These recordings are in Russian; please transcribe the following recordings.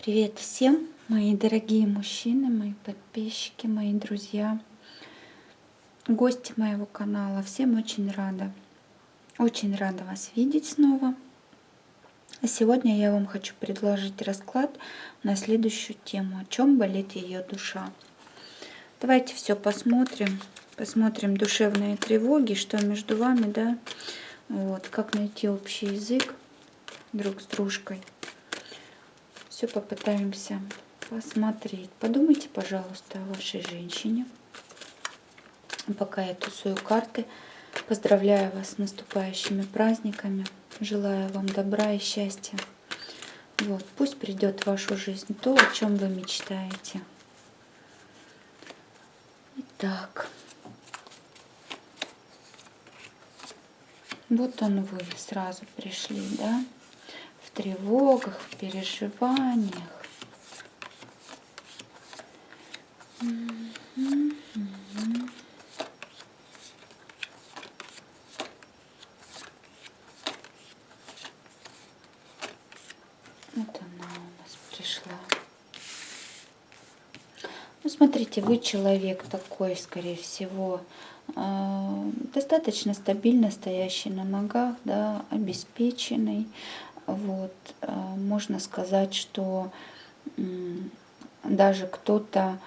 Привет всем, мои дорогие мужчины, мои подписчики, мои друзья, гости моего канала. Всем очень рада вас видеть снова. А сегодня я вам хочу предложить расклад на следующую тему, о чем болит ее душа. Давайте все посмотрим, душевные тревоги, что между вами, да, вот, как найти общий язык друг с дружкой. Все попытаемся посмотреть. Подумайте, пожалуйста, о вашей женщине. Пока я тусую карты, поздравляю вас с наступающими праздниками. Желаю вам добра и счастья. Вот, пусть придет в вашу жизнь то, о чем вы мечтаете. Итак, вот он вы сразу пришли, да? В тревогах, в переживаниях. Вот она у нас пришла. Ну, смотрите, вы человек такой, скорее всего, достаточно стабильно стоящий на ногах, да, обеспеченный. Вот, можно сказать, что даже кто-то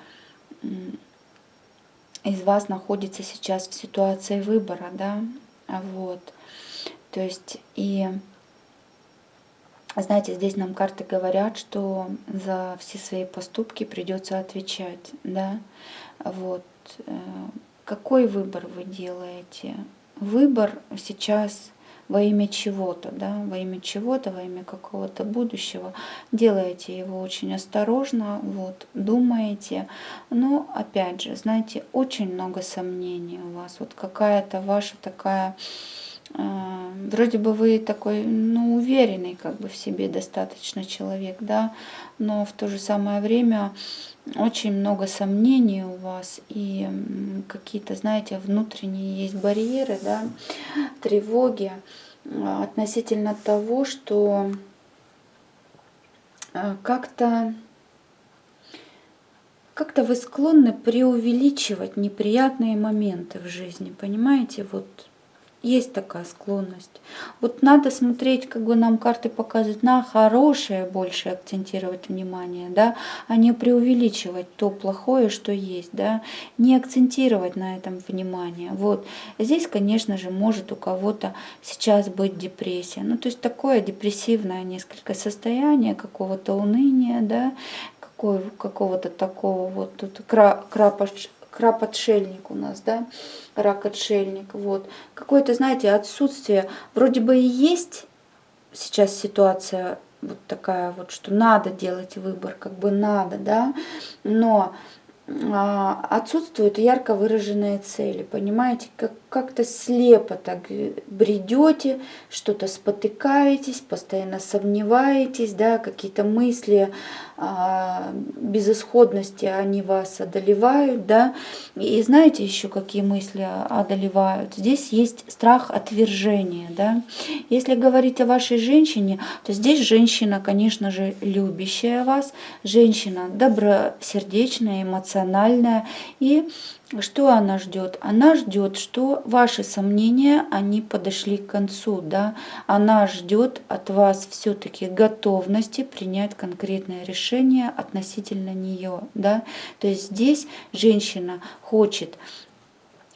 из вас находится сейчас в ситуации выбора, да, вот, то есть и знаете, здесь нам карты говорят, что за все свои поступки придется отвечать, да, вот, какой выбор вы делаете? Выбор сейчас во имя чего-то, да, во имя чего-то, во имя какого-то будущего. Делаете его очень осторожно, вот, думаете. Но, опять же, знаете, очень много сомнений у вас. Вот какая-то ваша такая, вроде бы вы такой, ну, уверенный как бы в себе достаточно человек, да, но в то же самое время очень много сомнений у вас и какие-то, знаете, внутренние есть барьеры, да, тревоги относительно того, что как-то вы склонны преувеличивать неприятные моменты в жизни, понимаете, вот есть такая склонность. Вот надо смотреть, как бы нам карты показывают, на хорошее больше акцентировать внимание, да, а не преувеличивать то плохое, что есть, да, не акцентировать на этом внимание. Вот здесь, конечно же, может у кого-то сейчас быть депрессия. Ну, то есть такое депрессивное несколько состояние, какого-то уныния, да, какого-то такого вот тут краб-отшельник у нас, да, рак-отшельник, вот. Какое-то, знаете, отсутствие, вроде бы и есть сейчас ситуация вот такая вот, что надо делать выбор, как бы надо, да, но отсутствуют ярко выраженные цели, понимаете, как-то слепо так бредете, что-то спотыкаетесь, постоянно сомневаетесь, да, какие-то мысли безысходности, они вас одолевают, да, и знаете еще, какие мысли одолевают? Здесь есть страх отвержения, да. Если говорить о вашей женщине, то здесь женщина, конечно же, любящая вас, женщина добросердечная, эмоциональная. И что она ждет? Она ждет, что ваши сомнения, они подошли к концу, да. Она ждет от вас все-таки готовности принять конкретное решение относительно нее, да. То есть здесь женщина хочет,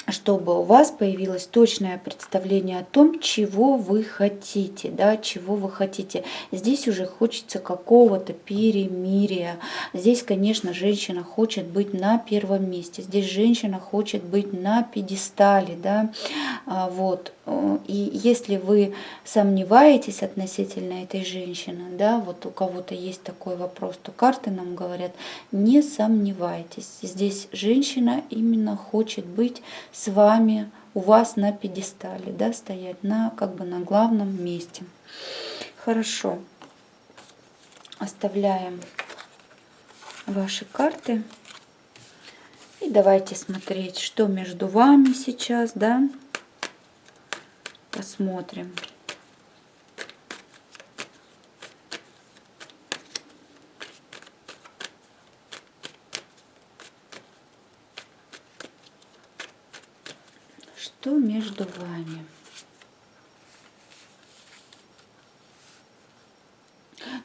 чтобы у вас появилось точное представление о том, чего вы хотите, да, чего вы хотите. Здесь уже хочется какого-то перемирия. Здесь, конечно, женщина хочет быть на первом месте. Здесь женщина хочет быть на пьедестале, да, вот. И если вы сомневаетесь относительно этой женщины, да, вот у кого-то есть такой вопрос, то карты нам говорят: не сомневайтесь. Здесь женщина именно хочет быть с вами, у вас на пьедестале, да, стоять на, как бы на главном месте. Хорошо. Оставляем ваши карты. И давайте смотреть, что между вами сейчас, да. Посмотрим. что между вами?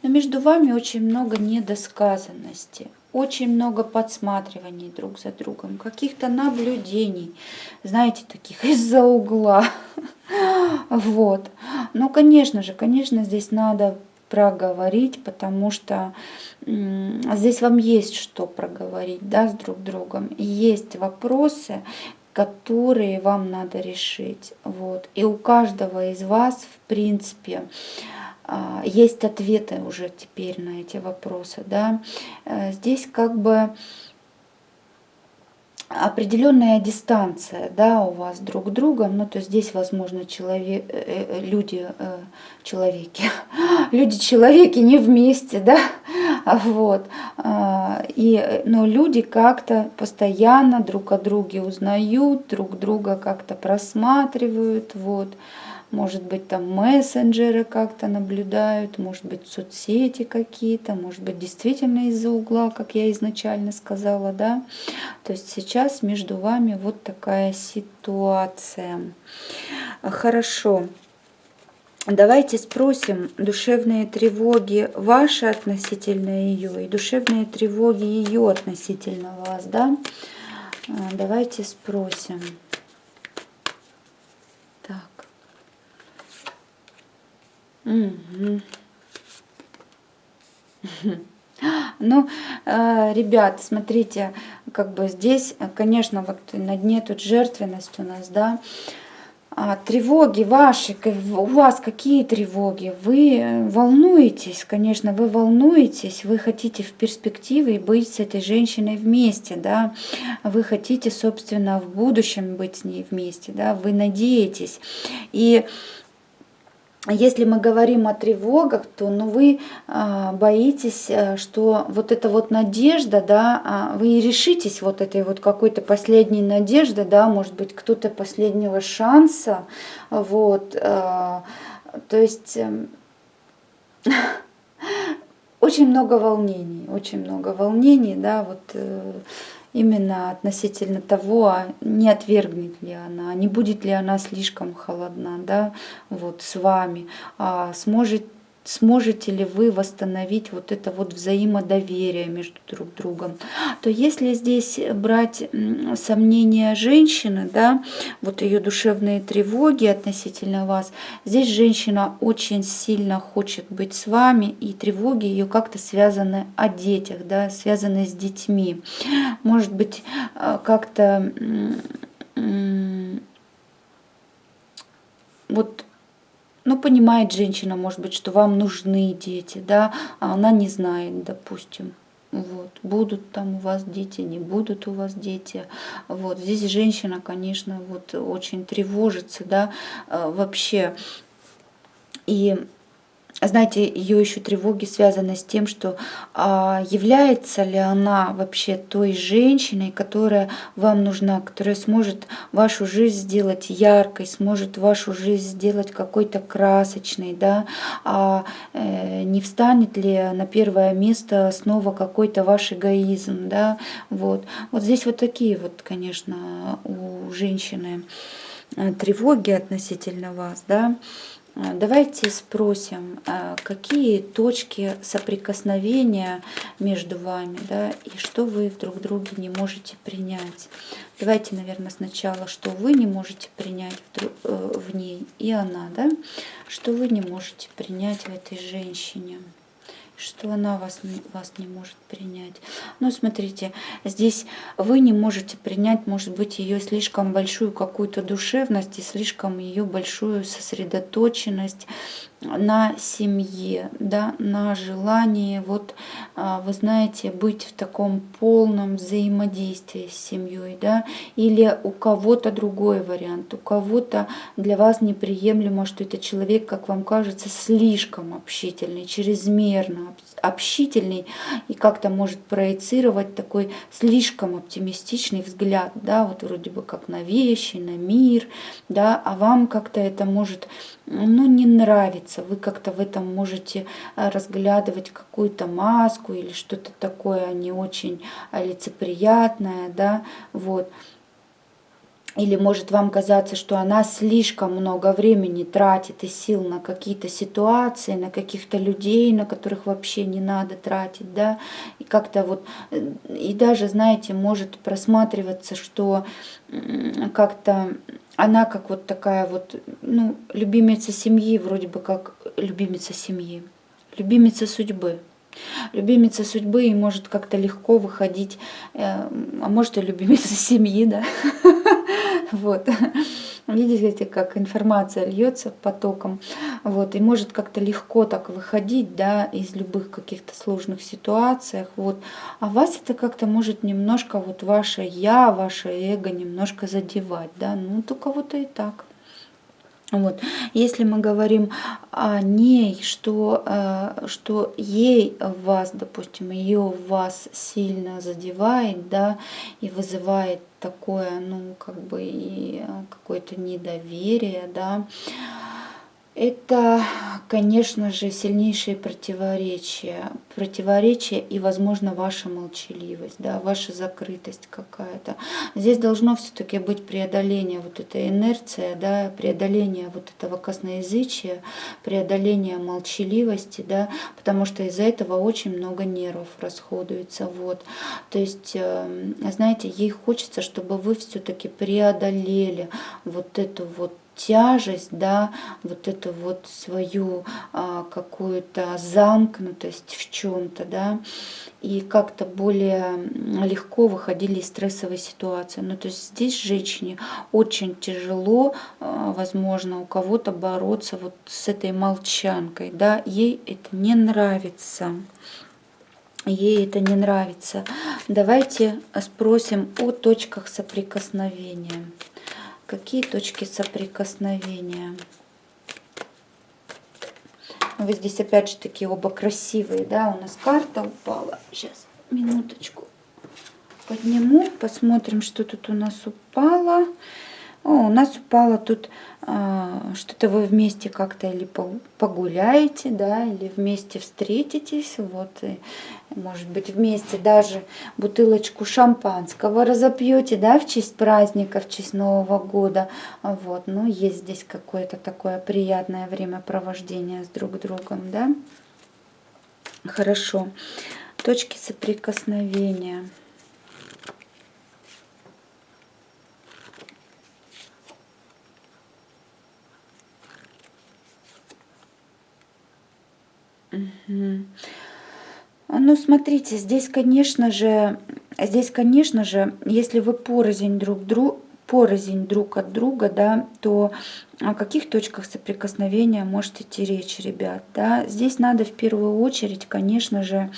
Но между вами очень много недосказанности, очень много подсматриваний друг за другом, каких-то наблюдений, знаете, таких из-за угла. Вот. Ну, конечно же, конечно, здесь надо проговорить, потому что здесь вам есть что проговорить, да, с друг другом. Есть вопросы, которые вам надо решить. Вот. И у каждого из вас, в принципе, есть ответы уже теперь на эти вопросы, да. Здесь как бы определенная дистанция, да, у вас друг с другом, ну, то есть здесь, возможно, люди-человеки не вместе, да, вот, но люди как-то постоянно друг о друге узнают, друг друга как-то просматривают, вот. Может быть, там мессенджеры как-то наблюдают, может быть, соцсети какие-то, может быть, действительно из-за угла, как я изначально сказала, да. То есть сейчас между вами вот такая ситуация. Хорошо. Давайте спросим душевные тревоги ваши относительно ее и душевные тревоги ее относительно вас, да. Давайте спросим. Так. Угу. Ну, ребят, смотрите, как бы здесь, конечно, вот на дне тут жертвенность у нас, да. Тревоги ваши, у вас какие тревоги? Вы волнуетесь, конечно, вы волнуетесь, вы хотите в перспективе быть с этой женщиной вместе, да, вы хотите, собственно, в будущем быть с ней вместе, да, вы надеетесь. И если мы говорим о тревогах, то вы боитесь, что вот эта вот надежда, да, вы решитесь вот этой вот какой-то последней надежды, да, может быть, кто-то последнего шанса, вот, то есть очень много волнений, да, вот именно относительно того, не отвергнет ли она, не будет ли она слишком холодна, да, вот с вами, сможете ли вы восстановить вот это вот взаимодоверие между друг другом. То если здесь брать сомнения женщины, да, вот ее душевные тревоги относительно вас, здесь женщина очень сильно хочет быть с вами, и тревоги ее как-то связаны о детях, да, связаны с детьми. Может быть, как-то вот, ну, понимает женщина, может быть, что вам нужны дети, да, а она не знает, допустим. Вот, будут там у вас дети, не будут у вас дети. Вот, здесь женщина, конечно, вот очень тревожится, да, вообще. И знаете, ее еще тревоги связаны с тем, что является ли она вообще той женщиной, которая вам нужна, которая сможет вашу жизнь сделать яркой, сможет вашу жизнь сделать какой-то красочной, да, не встанет ли на первое место снова какой-то ваш эгоизм, да, вот. Вот здесь вот такие вот, конечно, у женщины тревоги относительно вас, да. Давайте спросим, какие точки соприкосновения между вами, да, и что вы в друг друге не можете принять. Давайте, наверное, сначала, что вы не можете принять в ней, и она, да, что вы не можете принять в этой женщине, что она вас не может принять. Ну, смотрите, здесь вы не можете принять, может быть, ее слишком большую какую-то душевность и слишком ее большую сосредоточенность на семье, да, на желании, вот, вы знаете, быть в таком полном взаимодействии с семьей, да, или у кого-то другой вариант, у кого-то для вас неприемлемо, что это человек, как вам кажется, слишком общительный, чрезмерно общительный и как-то может проецировать такой слишком оптимистичный взгляд, да, вот вроде бы как на вещи, на мир, да, а вам как-то это может, ну, не нравится, вы как-то в этом можете разглядывать какую-то маску или что-то такое не очень лицеприятное, да, вот. или может вам казаться, что она слишком много времени тратит и сил на какие-то ситуации, на каких-то людей, на которых вообще не надо тратить, да, и как-то вот, и даже, знаете, может просматриваться, что как-то она как вот такая вот, ну, любимица семьи, вроде бы как любимица семьи, любимица судьбы. Любимица судьбы и может как-то легко выходить, а может и любимица семьи, да. Вот. Видите, как информация льется потоком. Вот. И может как-то легко так выходить, да, из любых каких-то сложных ситуациях. Вот. А вас это как-то может немножко, вот ваше я, ваше эго немножко задевать, да. Ну, у кого-то и так. Вот. Если мы говорим о ней, что ей в вас, допустим, ее в вас сильно задевает, да, и вызывает такое, ну, как бы и какое-то недоверие, да, это, конечно же, сильнейшие противоречия. Противоречия и, возможно, ваша молчаливость, да, ваша закрытость какая-то. Здесь должно все-таки быть преодоление вот этой инерции, да, преодоление вот этого косноязычия, преодоление молчаливости, да, потому что из-за этого очень много нервов расходуется. Вот. То есть, знаете, ей хочется, чтобы вы все-таки преодолели вот эту вот тяжесть, да, вот эту вот свою какую-то замкнутость в чем-то, да, и как-то более легко выходили из стрессовой ситуации. Ну, то есть здесь женщине очень тяжело, возможно, у кого-то бороться вот с этой молчанкой, да, ей это не нравится. Ей это не нравится. Давайте спросим о точках соприкосновения. Какие точки соприкосновения? Вы здесь опять же таки оба красивые, да? У нас карта упала. Сейчас, минуточку. Подниму, посмотрим, что тут у нас упало. О, у нас упало тут что-то вы вместе как-то или погуляете, да, или вместе встретитесь, вот, и, может быть, вместе даже бутылочку шампанского разопьете, да, в честь праздника, в честь Нового года, вот, ну, есть здесь какое-то такое приятное времяпровождение с друг другом, да. Хорошо. Точки соприкосновения. Угу. Ну, смотрите, здесь, конечно же, если вы порознь друг от друга, да, то о каких точках соприкосновения может идти речь, ребят, да? Здесь надо в первую очередь, конечно же,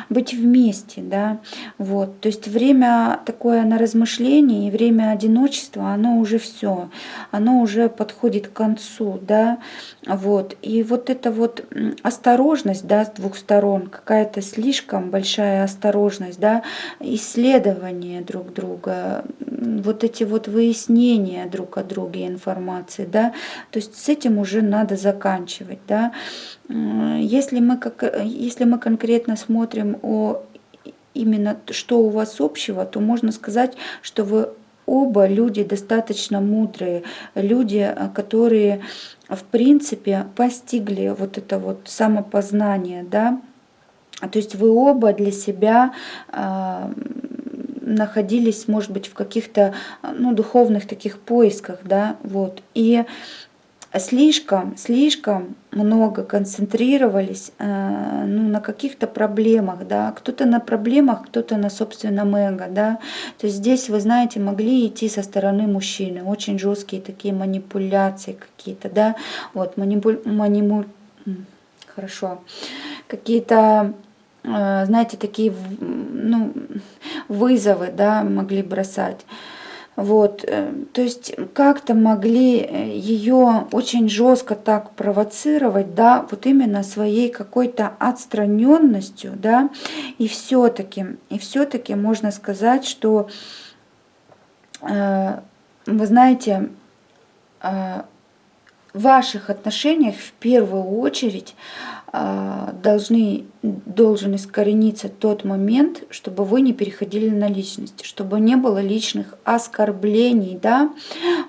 быть вместе, да, вот, то есть время такое на размышление и время одиночества, оно уже все, оно уже подходит к концу, да, вот, и вот эта вот осторожность, да, с двух сторон, какая-то слишком большая осторожность, да, исследование друг друга, вот эти вот выяснения друг о друге информации, да, то есть с этим уже надо заканчивать, да. Если мы конкретно смотрим именно что у вас общего, то можно сказать, что вы оба люди достаточно мудрые, люди, которые в принципе постигли вот это вот самопознание, да. То есть вы оба для себя находились, может быть, в каких-то духовных таких поисках, да, вот. И слишком много концентрировались на каких-то проблемах, да, кто-то на проблемах, кто-то на собственном эго, да, то есть здесь, вы знаете, могли идти со стороны мужчины, очень жесткие такие манипуляции какие-то, да, вот, хорошо, какие-то, знаете, такие, вызовы, да, могли бросать. Вот, то есть как-то могли ее очень жестко так провоцировать, да, вот именно своей какой-то отстраненностью, да, и все-таки можно сказать, что, вы знаете, в ваших отношениях в первую очередь должен искорениться тот момент, чтобы вы не переходили на личность, чтобы не было личных оскорблений, да,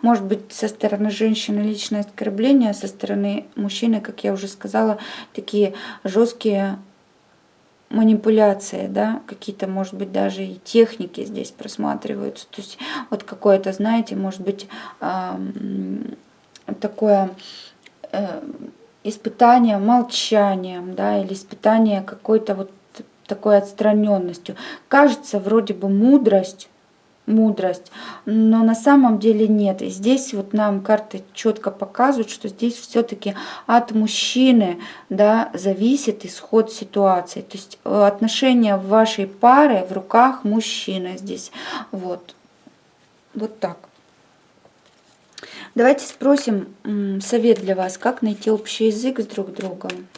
может быть, со стороны женщины личное оскорбление, а со стороны мужчины, как я уже сказала, такие жесткие манипуляции, да, какие-то, может быть, даже и техники здесь просматриваются, то есть вот какое-то, знаете, может быть, такое испытание молчанием, да, или испытание какой-то вот такой отстраненностью. Кажется, вроде бы мудрость, но на самом деле нет. И здесь вот нам карты четко показывают, что здесь все-таки от мужчины, да, зависит исход ситуации. То есть отношения вашей пары в руках мужчины здесь. Вот так. Давайте спросим совет для вас, как найти общий язык с друг другом.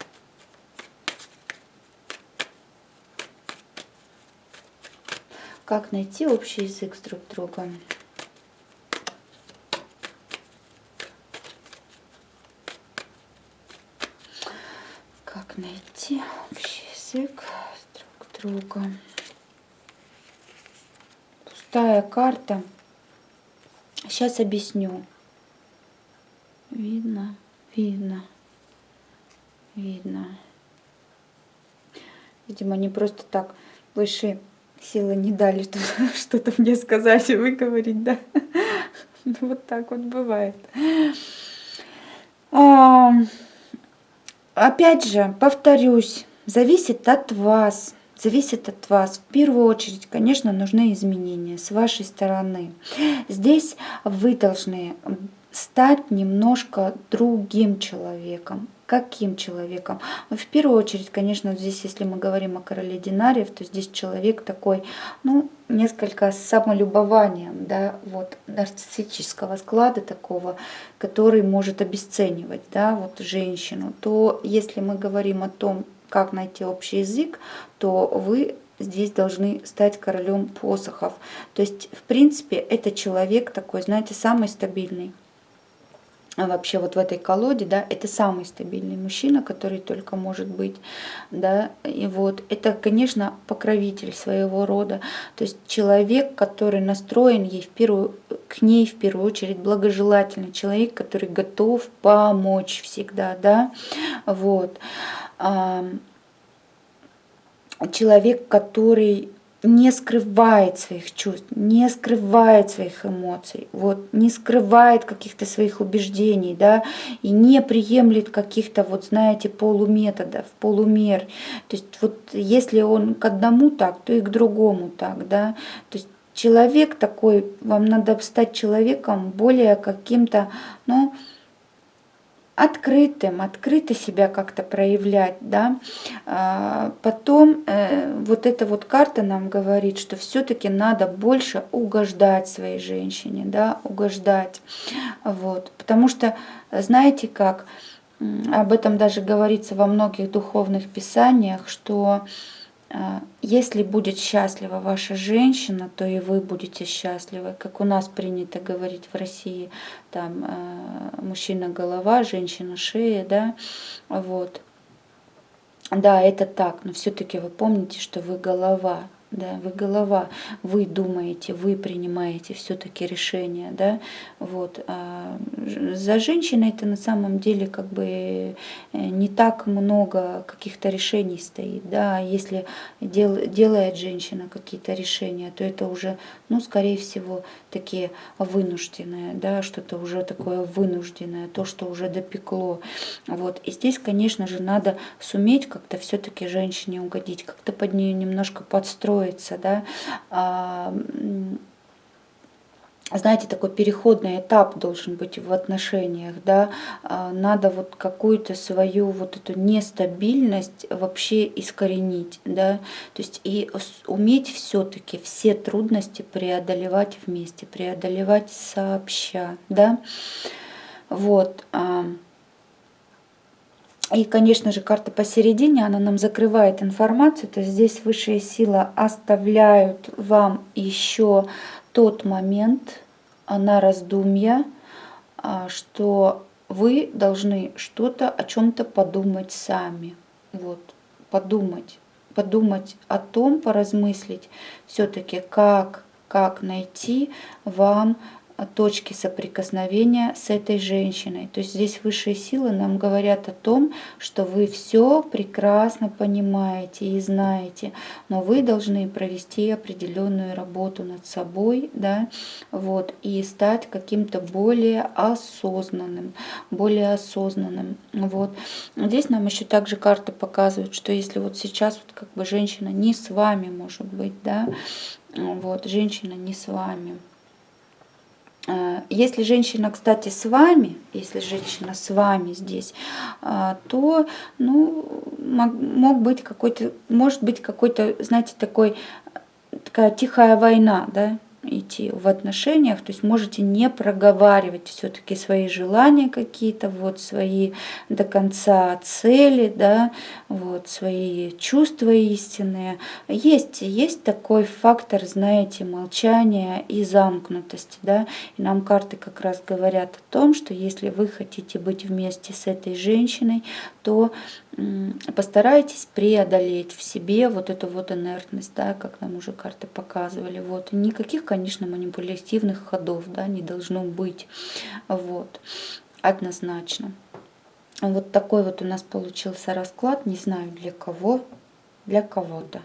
Как найти общий язык с друг другом? Как найти общий язык с друг другом? Пустая карта. Сейчас объясню. Видно. Видимо, не просто так высшие силы не дали что-то мне сказать и выговорить, да? Вот так вот бывает. Опять же, повторюсь, зависит от вас. В первую очередь, конечно, нужны изменения с вашей стороны. Здесь вы должны стать немножко другим человеком. Каким человеком? В первую очередь, конечно, здесь, если мы говорим о короле динариев, то здесь человек такой, несколько с самолюбованием, да, вот нарциссического склада такого, который может обесценивать, да, вот женщину. То если мы говорим о том, как найти общий язык, то вы здесь должны стать королем посохов. То есть, в принципе, это человек такой, знаете, самый стабильный. Вообще вот в этой колоде, да, это самый стабильный мужчина, который только может быть, да, и вот это, конечно, покровитель своего рода, то есть человек, который настроен к ней в первую очередь благожелательный, человек, который готов помочь всегда, да, вот, человек, который не скрывает своих чувств, не скрывает своих эмоций, вот, не скрывает каких-то своих убеждений, да, и не приемлет каких-то, вот знаете, полуметодов, полумер. То есть вот если он к одному так, то и к другому так, да. То есть человек такой, вам надо стать человеком более каким-то, открыто себя как-то проявлять, да. Потом вот эта вот карта нам говорит, что все-таки надо больше угождать своей женщине, да, угождать, вот, потому что, знаете как, об этом даже говорится во многих духовных писаниях, что если будет счастлива ваша женщина, то и вы будете счастливы. Как у нас принято говорить в России, там мужчина голова, женщина шея, да, вот. Да, это так, но все-таки вы помните, что вы голова, да, вы голова, вы думаете, вы принимаете все-таки решения, да, вот. За женщиной это на самом деле как бы не так много каких-то решений стоит, да, если делает женщина какие-то решения, то это уже, скорее всего, такие вынужденные, да, что-то уже такое вынужденное, то, что уже допекло, вот. И здесь, конечно же, надо суметь как-то все-таки женщине угодить, как-то под нее немножко подстроиться, да. Знаете, такой переходный этап должен быть в отношениях, да, надо вот какую-то свою вот эту нестабильность вообще искоренить, да, то есть и уметь все-таки все трудности преодолевать вместе, преодолевать сообща, да, вот. И, конечно же, карта посередине, она нам закрывает информацию, то есть здесь высшие силы оставляют вам еще тот момент на раздумья, что вы должны что-то о чем-то подумать сами. вот, подумать о том, поразмыслить все-таки, как найти вам точки соприкосновения с этой женщиной. То есть здесь высшие силы нам говорят о том, что вы все прекрасно понимаете и знаете, но вы должны провести определенную работу над собой, да, вот, и стать каким-то более осознанным, вот. Здесь нам еще также карты показывают, что если вот сейчас вот как бы женщина не с вами, может быть, да, вот, женщина не с вами. Если женщина, кстати, с вами, если женщина с вами здесь, то, ну, может быть какой-то, знаете, такая тихая война, да, идти в отношениях, то есть можете не проговаривать все-таки свои желания какие-то, вот свои до конца цели, да, вот свои чувства истинные. Есть такой фактор, знаете, молчания и замкнутости, да, и нам карты как раз говорят о том, что если вы хотите быть вместе с этой женщиной, то постарайтесь преодолеть в себе вот эту вот инертность, да, как нам уже карты показывали. Вот. Никаких, конечно, манипулятивных ходов, да, не должно быть. Вот. Однозначно. Вот такой вот у нас получился расклад. Не знаю для кого, для кого-то.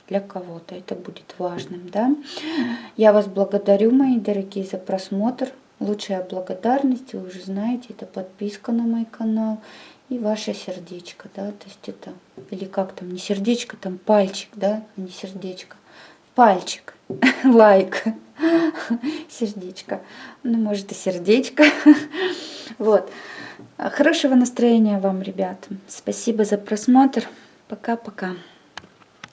Для кого-то это будет важным, да. Я вас благодарю, мои дорогие, за просмотр. Лучшая благодарность, вы уже знаете, это подписка на мой канал и ваше сердечко, да, то есть это, или как там, не сердечко, там пальчик, да, а не сердечко, пальчик, лайк, сердечко, ну, может и сердечко, вот. Хорошего настроения вам, ребята, спасибо за просмотр, пока-пока.